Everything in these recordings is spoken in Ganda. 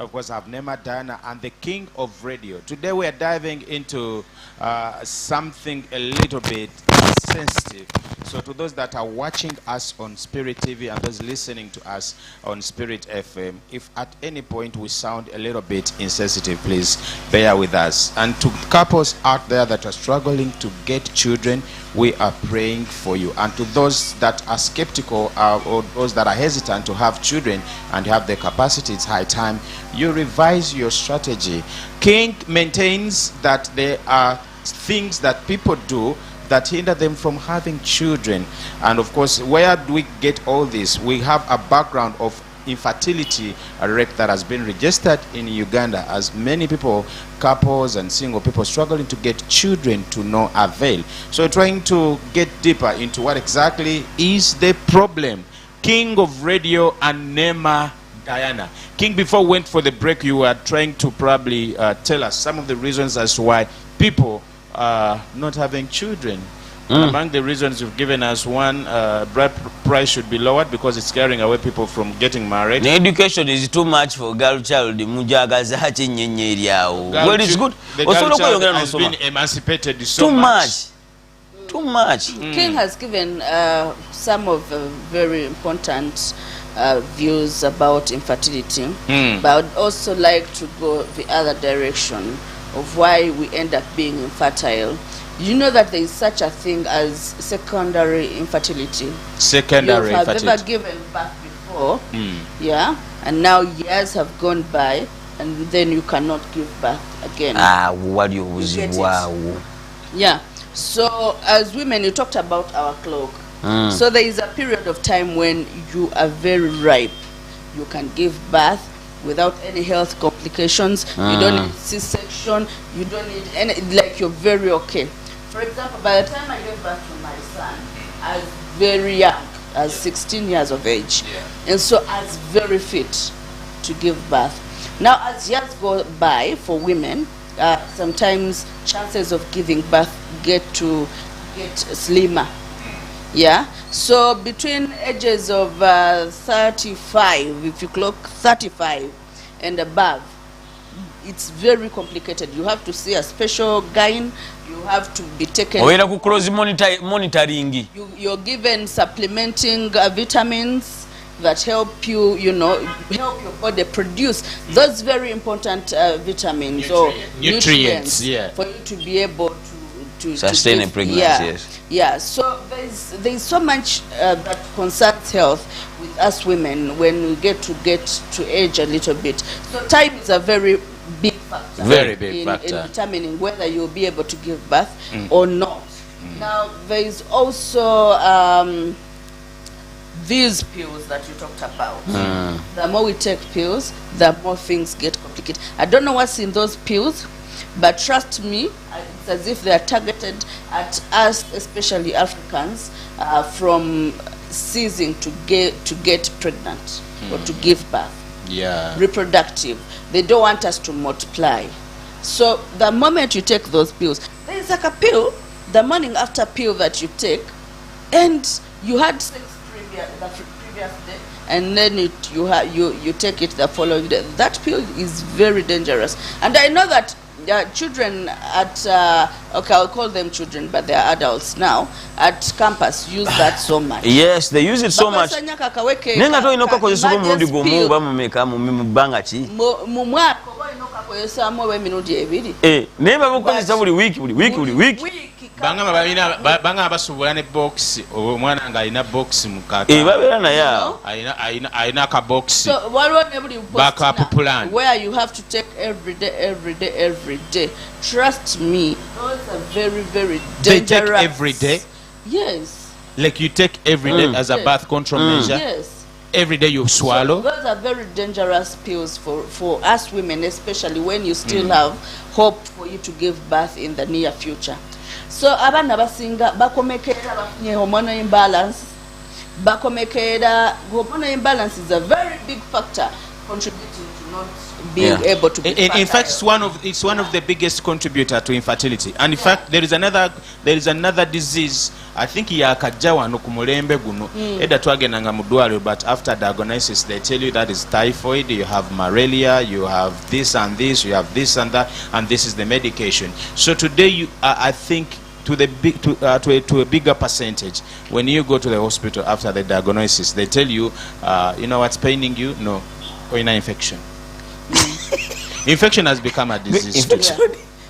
Of course, I have Nema, Diana, and the king of radio. Today we are diving into something a little bit sensitive. So to those that are watching us on Spirit TV and those listening to us on Spirit FM, if at any point we sound a little bit insensitive, please bear with us. And to couples out there that are struggling to get children, we are praying for you. And to those that are skeptical or those that are hesitant to have children and have the capacity, it's high time you revise your strategy. King maintains that there are things that people do that hinder them from having children. And of course, where do we get all this? We have a background of infertility rate that has been registered in Uganda, as many people, couples and single people, struggling to get children to no avail. So trying to get deeper into what exactly is the problem. King of radio and Nema, Diana. King, before we went for the break, you were trying to probably tell us some of the reasons as to why people are not having children. Among the reasons you've given us, one, bride price should be lowered because it's scaring away people from getting married. The education is too much for girl child. Well, it's good. The girl child has been emancipated so much. Too much. King has given some of very important views about infertility, but I would also like to go the other direction of why we end up being infertile. You know that there is such a thing as secondary infertility. Secondary you have infertility. never given birth before, yeah, and now years have gone by, and then you cannot give birth again. What do you wow. Yeah. So as women, you talked about our clock. So there is a period of time when you are very ripe. You can give birth without any health complications. You don't need C-section. You don't need any, like, you're very okay. For example, by the time I gave birth to my son, I was very young, I was 16 years of age. And so I was very fit to give birth. Now, as years go by for women, sometimes chances of giving birth get slimmer. Yeah, so between ages of 35, if you clock 35 and above, it's very complicated. You have to see a special gyne. You have to be taken. Monitoring. You're given supplementing vitamins that help you, help your body produce those very important vitamins or nutrients, for you to be able to sustain a pregnancy. Yeah. So there's so much that concerns health with us women when we get to age a little bit. So time is a very big factor. Very big in factor. Determining whether you'll be able to give birth or not. Now there is also these pills that you talked about. The more we take pills, the more things get complicated. I don't know what's in those pills, but trust me, it's as if they are targeted at us, especially Africans, from ceasing to get pregnant or to give birth. Yeah. Reproductive. They don't want us to multiply. So the moment you take those pills, there is like a pill, the morning after pill that you take, and you had sex the previous day, and then you take it the following day. That pill is very dangerous. And I know that children at okay, I'll call them children, but they are adults now, at campus use that so much. Yes, they use it so much. Banga basubula ne box omwana nga alina box mukaka alina ka box. So backup plan where you have to take every day. Trust me, those are very, very dangerous. They take every day? Yes. Like you take every day as a birth control measure? Yes. Every day you swallow? So those are very dangerous pills for us women, especially when you still have hope for you to give birth in the near future. So abana basinga bakomekera bafunye hormonal imbalance. Hormonal imbalance is a very big factor contributing to not being able to be in fact, it's one of the biggest contributor to infertility. And in fact, there is another disease. I think yakajja no kumulembe guno eda twagendanga mu ddwaliro, but after diagnosis they tell you that is typhoid, you have malaria, you have this and this, you have this and that, and this is the medication. So today I think to a bigger percentage, when you go to the hospital after the diagnosis, they tell you, you know what's paining you? No, or in an infection. Infection has become a disease.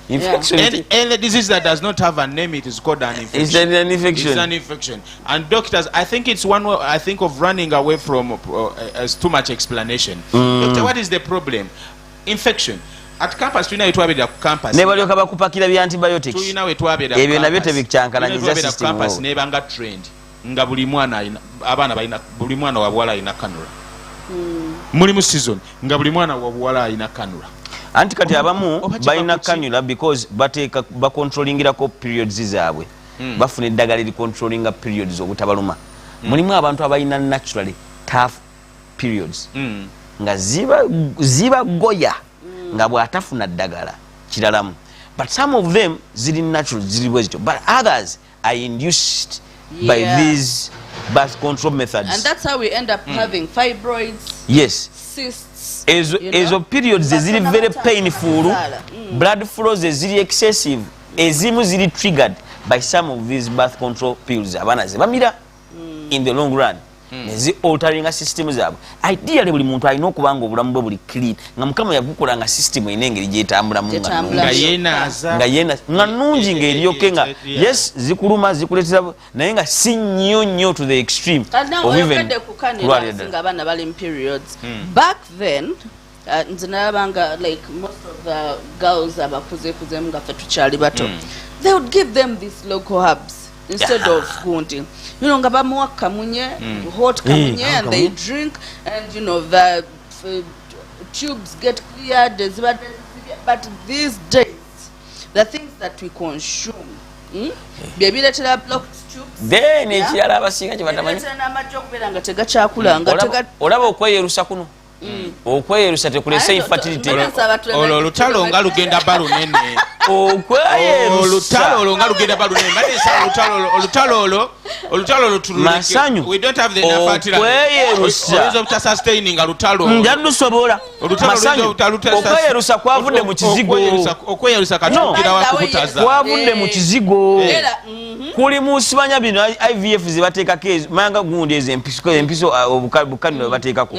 Infection. And a disease that does not have a name, it is called an infection. It's an infection. It's an infection. And doctors, I think it's one way, I think of running away from as too much explanation. Doctor, what is the problem? Infection. At campus tulina wetwabera ku campus ne balyoka bakupakira bya antibiotics tulina wetwabera ebyo nabyo tebikyankalanya system campus neba nga trend nga buli mwana alina abaana balina buli mwana wa bwala alina kanula muli mu season nga buli mwana wa bwala alina kanula anti kati abamu balina kanula because bateeka bakontrolingirako periods zaabwe bafuna eddagala eri controllinga periods obutabaluma mulimu abantu abalina naturally tough periods nga ziba goya nga bwatafuna ddagala kiralamu, but some of them ziri natural ziri bwezityo, but others are induced by these birth control methods, and that's how we end up having fibroids, cysts, ezo periods eziri very painful, blood flows eziri excessive, ezimu ziri triggered by some of these birth control pills abaana zebamira in the long run. Nezi altering a system zaabwe. Ideally buli muntu alina okubanga obulamu bwe buli clean nga Mukama yabukola nga system enengeri gyetambulamu nga yena nga nungi ng'eryoke nga yes zikuluma zikuletera naye nga si nnyo to the extreme of even nga abaana bali in periods. Back then nze nalabanga like most of the girls abakuzeekuzemu nga ffe tukyali bato, they would give them these local herbs instead of hunting. You know, ngabamuwa kamunye, hot kamunye, and they drink, and you know the tubes get cleared. But these days, the things that we consume, baby, let's have blocked tubes. Then ekirala abasinga kye batamanyi. Olaba okweyerusa kuno. Okweyerusa tekulese infertility. Olutalo nga lugenda balu nene. Olutalo nga lugenda balu nene. Olutalo Masanyu. We don't have the infertility. Okweyerusa. Ozo buta sustaining olutalo. Njalusobola. Masanyu. Okweyerusa kwavudde mu kizigo. Okweyerusa katukira wakutaza. Kwavudde mu kizigo. Kuli musibanya bino IVF zibateekako manga gundi ezo empiso obukanula bateekako.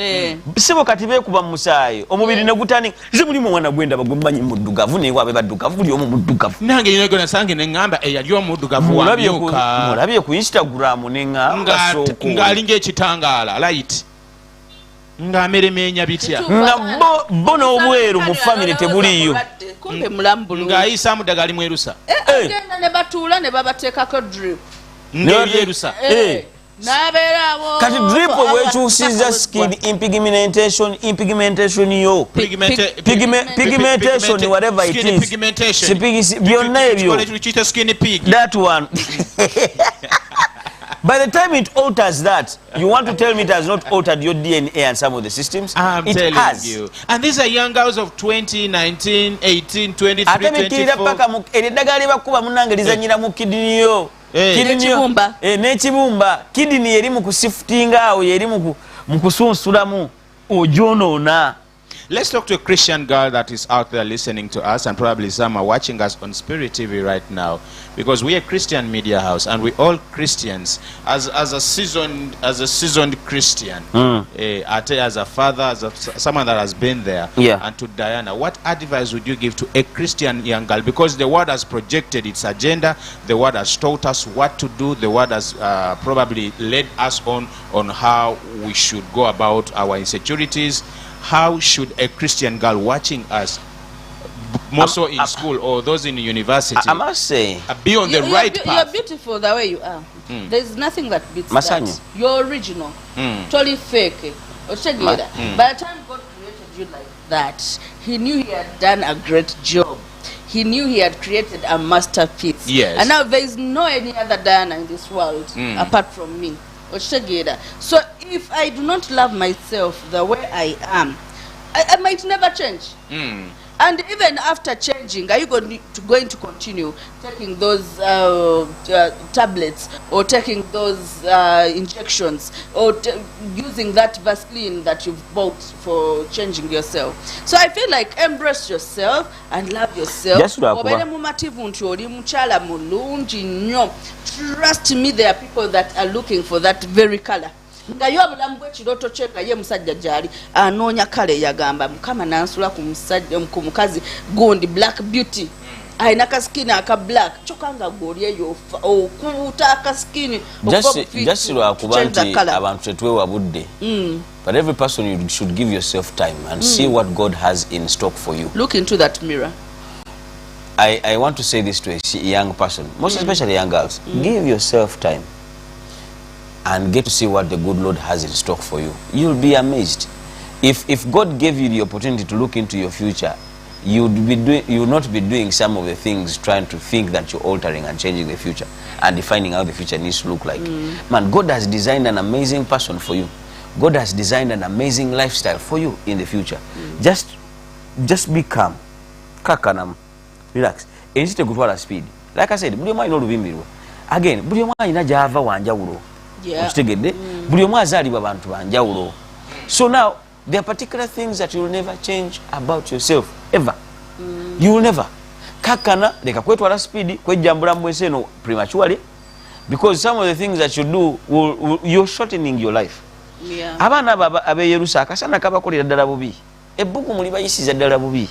Sibo kati beekuba mu musaayi omubiri ne gutandika zimulimu omwana gwenda bagumbanyi muddugavu naye wabe baddugavu buli omu muddugavu nange nyego nasange ne ngamba eyali omuddugavu wamyuka mulabye ku Instagram ne ngamba ng'alinga ekitangaala right ng'ameremenya bitya nga bo n'obweru mu family tebuliyo kumbe mulamu bulungi ng'ayisaamu ddagala ali mwerusa agenda ne batuula ne babateekako drip ng'eryerusa kati drip wekyusiza skin impigmentation yo pigmentation whatever it is byonna ebyo that one by the time it alters that, you want to tell me it has not altered your DNA and some of the systems? It telling has. You. And these are young girls of 20, 19, 18, 23, 24. N'ekibumba kidini yeri mu kusifutinga awo yeri mu kusunsulamu ojonoona. Let's talk to a Christian girl that is out there listening to us, and probably some are watching us on Spirit TV right now, because we are a Christian media house and we all Christians. As a seasoned Christian, as a father, as someone that has been there, and to Diana, what advice would you give to a Christian young girl? Because the word has projected its agenda, the word has taught us what to do, the word has probably led us on how we should go about our insecurities. How should a Christian girl watching us, more so in school or those in university, I must say, be on the right path? You're beautiful the way you are. There's nothing that beats Masanyu. that. You're original, totally fake. By the time God created you like that, He knew He had done a great job. He knew He had created a masterpiece. Yes. And now there is no any other Diana in this world apart from me. So if I do not love myself the way I am, I might never change. And even after changing, are you going to continue taking those tablets or taking those injections or using that Vaseline that you've bought for changing yourself? So I feel like embrace yourself and love yourself. Just Trust me, there are people that are looking for that very color. Nga yo obulamu bw'ekiroto kye nga ye musajja gyali anoonya kale yagamba mukama nansula ku mukazi gundi black beauty ayina kaskini aka black kyokka nga gwolyeyo okubuuta akaskini just lwakuba nti abantu tetwewabudde. But every person, you should give yourself time and see what God has in stock for you. Look into that mirror. I want to say this to a young person, most especially young girls. Give yourself time and get to see what the good Lord has in stock for you. You'll be amazed. If God gave you the opportunity to look into your future, you will not be doing some of the things trying to think that you're altering and changing the future and defining how the future needs to look like. Man, God has designed an amazing person for you. God has designed an amazing lifestyle for you in the future. Just be calm. Kakanam. Relax. Insiste kutwala speed. Like I said, buli omu alina olubimbirwa. Again, buli omu alina gy'ava wanjawulo. Okitegedde? Buli omu azaalibwa abantu banjawulo. So now, there are particular things that you will never change about yourself, ever. You will never. Kakana, leka kwetwala speed, kwejjambula mwese no prematurely, because some of the things that you do, you're shortening your life. Abaana abe Yerusa akasana kabakolera ddala bubi. Ebbuku muli bayisiza ddala bubi.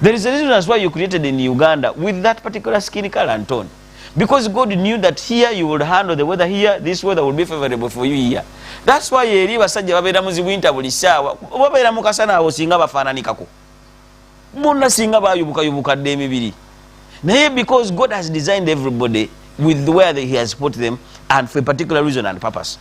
There is a reason that's why you created in Uganda with that particular skin color and tone. Because God knew that here you would handle the weather here, this weather will be favorable for you here. That's why eri basajja babeera muzi winter buli ssaawa. Babeera mu kasana abo singa bafaananikako. Bonna singa bayubukadde emibiri. Naye because God has designed everybody with where He has put them and for a particular reason and purpose.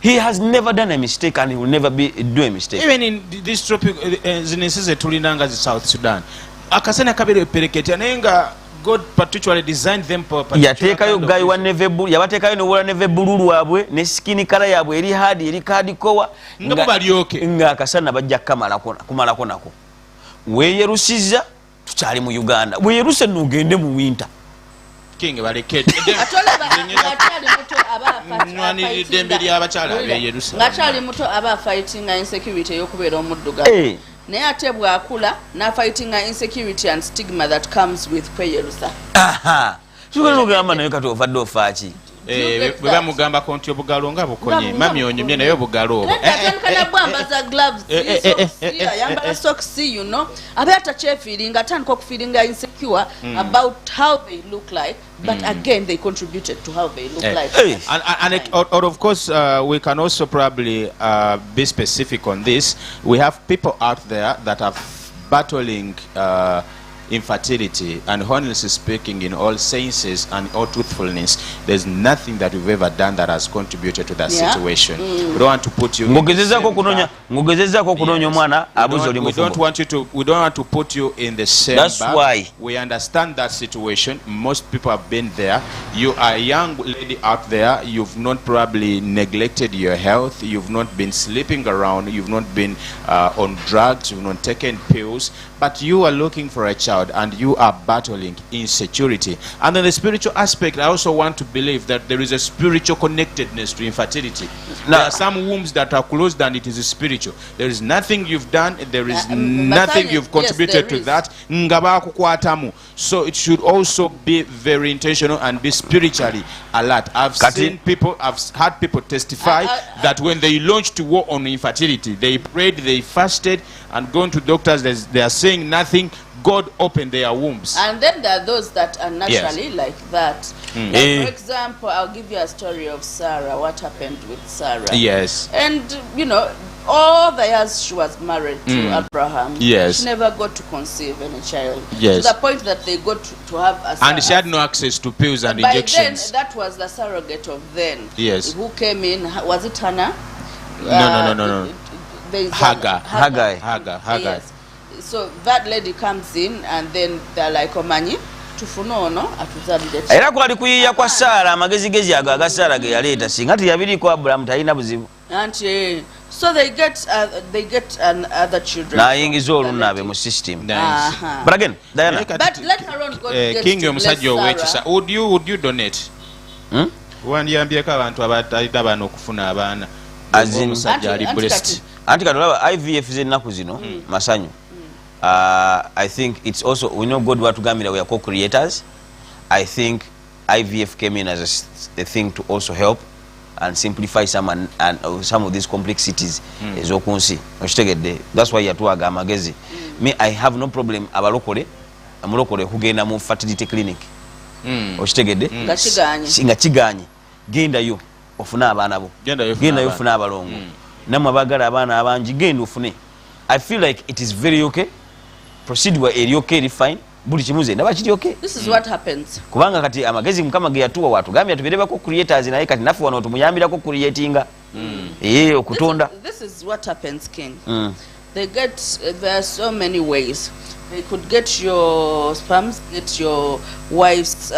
He has never done a mistake and He will never do a mistake. Even in this tropic zinisize tulinanga zi South Sudan. Akasana kabere perekete nenga God particularly designed them for yateekayo guy wa neve bulu yabateekayo ne wala neve bululu abwe ne skin color yabwe eri hadi eri kadi kowa nga balyoke nga akasana bajja kumalako nako weeyerusiza tukyali mu Uganda weeyeruse n'ogende mu winter king balekete ngakyali muto aba fighting insecurity y'okubeera omudduga naye ate bw'akula na fighting insecurity and stigma that comes with kweyerusa. Tukologamba naye kati ovadde ofaaki bwe bamugamba konti obugalo nga bukonye mami onyumye naye obugalo obwo atandika bwambaza gloves yambala socks, you know, abe atachefeeling atandika okufeelinga insecure about how they look like, but again they contributed to how they look like. And or of course we can also probably be specific on this. We have people out there that are battling infertility, and honestly speaking, in all senses and all truthfulness, there's nothing that we've ever done that has contributed to that situation. We don't want to put you we don't want to put you in the same That's bag. Why we understand that situation. Most people have been there. You are a young lady out there, you've not probably neglected your health, you've not been sleeping around, you've not been on drugs, you've not taken pills, but you are looking for a child and you are battling insecurity. And then the spiritual aspect, I also want to believe that there is a spiritual connectedness to infertility. There are some wombs that are closed and it is spiritual. There is nothing you've done, there is nothing you've contributed to that. So it should also be very intentional and be spiritually alert. I've seen people, I've had people testify that when they launched to war on infertility, they prayed, they fasted, and gone to doctors, they are saying nothing. God opened their wombs. And then there are those that are naturally like that. Like for example, I'll give you a story of Sarah, what happened with Sarah. Yes. And, you know, all the years she was married to Abraham, she never got to conceive any child. To the point that they got to have a son. And she had no access to pills and injections. Then, that was the surrogate of then. Yes. Who came in, was it Hannah? No. Hagar. Yes. So that lady comes in and then they're like, Omanyi, tufunono atuzalide. Era kwali kuyiya kwa Sara amagezigezi ago aga Sara ge yaleeta singa tiyabiri kwa Abraham talina buzibu. Anti So they get other children. Nayingiza olunabe mu system. But again, Diana. But let her own God get King to bless omusajja Sarah. would you donate? Wandiyambyeko abantu abatalina bana okufuna abaana. Omusajja ali blessed. Anti katolaba IVF z'ennaku zino Masanyu. I think it's also, we know God watugambira we are co-creators. I think IVF came in as a thing to also help and simplify some of these complexities ezokunsi. Oshitegedde. That's why yatuwaga amagezi. Me, I have no problem amulokole kugenda mu fertility clinic. Oshitegedde. Nga kiganye. Gendayo ofune abaana bo. Gendayo ofune abalongo. Namwe abagala abaana abangi genda ofune. I feel like it is very okay. Procedure eri okay, eri fine. Buli kimuze ndaba kiri okay. This is what happens. Kubanga kati amagezi mukama ge yatuwa watu gambya tubereba ko creators naye kati nafu wano tumuyambira ko creatinga. Okutonda. This is what happens, King. There are so many ways. They could get your sperms, get your wife's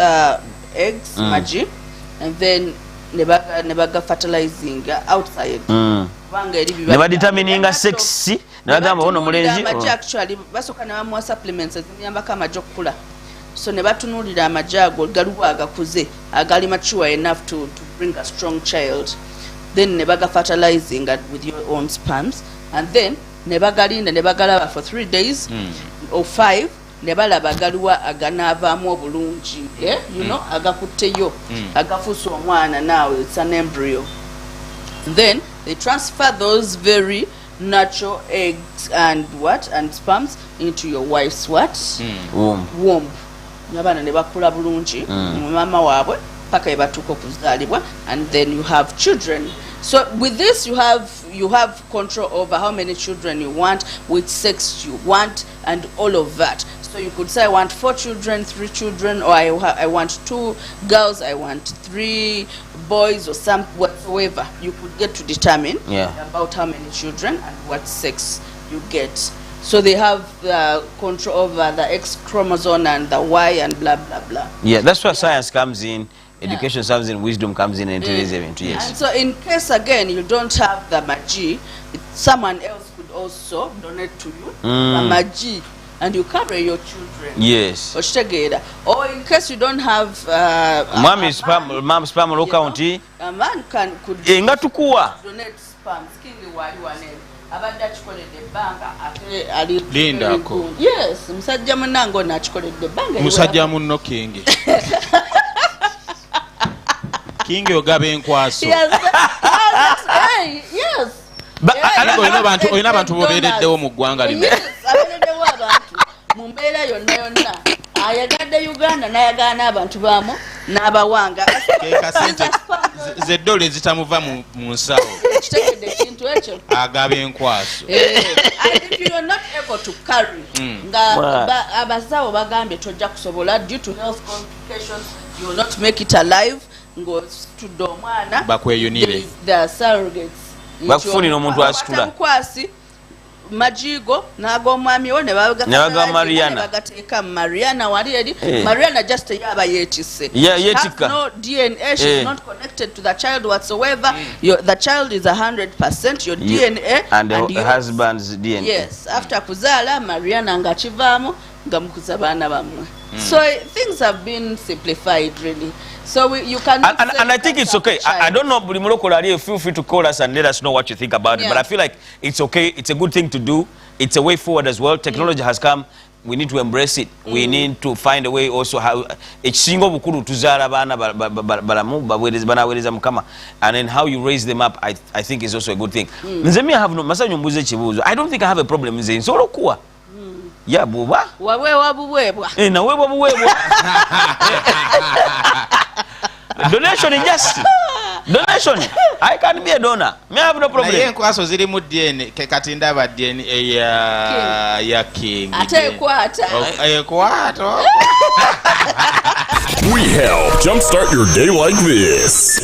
eggs, magi, and then nebaga fertilizing outside. Never determining sex. Nagamba ono mulenzi. Actually basoka na mu supplements ezinyambako amagi okukula. So ne batunulira amagi ago galuwa agakuze agali mature enough to bring a strong child. Then ne baga fertilizing with your own sperms, and then ne bagalinda ne bagalaba for 3 days or 5 ne balaba galuwa aganavaamu obulungi. You know, agakutteyo agafusa omwana now it's an embryo. Then they transfer those very natural eggs and sperms into your wife's womb. Nabana ne bakula bulungi mama waabwe paka ebatuuka okuzaalibwa, and then you have children. So with this you have control over how many children you want, which sex you want, and all of that. So you could say I want 4 children, 3 children, or I want 2 girls, I want 3 boys, or some whatsoever. You could get to determine about how many children and what sex you get. So they have control over the X chromosome and the Y and blah blah blah. Yeah, that's where science comes in, education comes in, wisdom comes in, and intelligence. Yes. And so in case again you don't have the magi, someone else could also donate to you the magi, and you carry your children. Yes. Or in case you don't have mom's sperm county, a man could donate sperm. Lindako. Yes, musajja munango nakikoledde banga. Musajja munno King. King ogaba enkwaso. Yes. Yes. Oyina abantu bobereddewo mu ggwanga lino. Yes, abereddewo abantu mu mbeera yonna ayagadde Uganda n'ayagala n'abantu baamu n'abawanga. Kasente z'eddole ezitamuva mu nsawo. Kitegedde ekintu ekyo. Agaba enkwaso. And if you are not able to carry, nga abasawo bagambye tojja kusobola due to health complications, you will not make it alive. Ng'ositudde omwana bakweyunire. The surrogates. Bakufunira omuntu asitula. Majigo n'ag'omwami we ne bagateeka Mariana wali eri. Mariana just yaba yeetisse. Yeetikka. No DNA, she's not connected to the child whatsoever. The child is 100% your DNA and the husband's DNA. Yes, after kuzaala Mariana nga kivaamu nga mukuza baana bamwe. So things have been simplified really. So you can and I think it's okay. I don't know, buli mulokole ali, feel free to call us and let us know what you think about it. But I feel like it's okay. It's a good thing to do. It's a way forward as well. Technology has come. We need to embrace it. We need to find a way also how ekisinga obukulu tuzaala baana balamu banaweereza Mukama, and then how you raise them up, I think is also a good thing. Nze me have no Masanyu mbuze ekibuuzo. I don't think I have a problem nze nsobola okuwa. Ya buba. Waweebwa buweebwa. Naweebwa buweebwa. Donation is just donation. I can be a donor. Me have no problem. Naye enkwaso ziri mu DNA kati ndaba DNA ya King. Ate ekwata. Ekwata. We help jumpstart your day like this.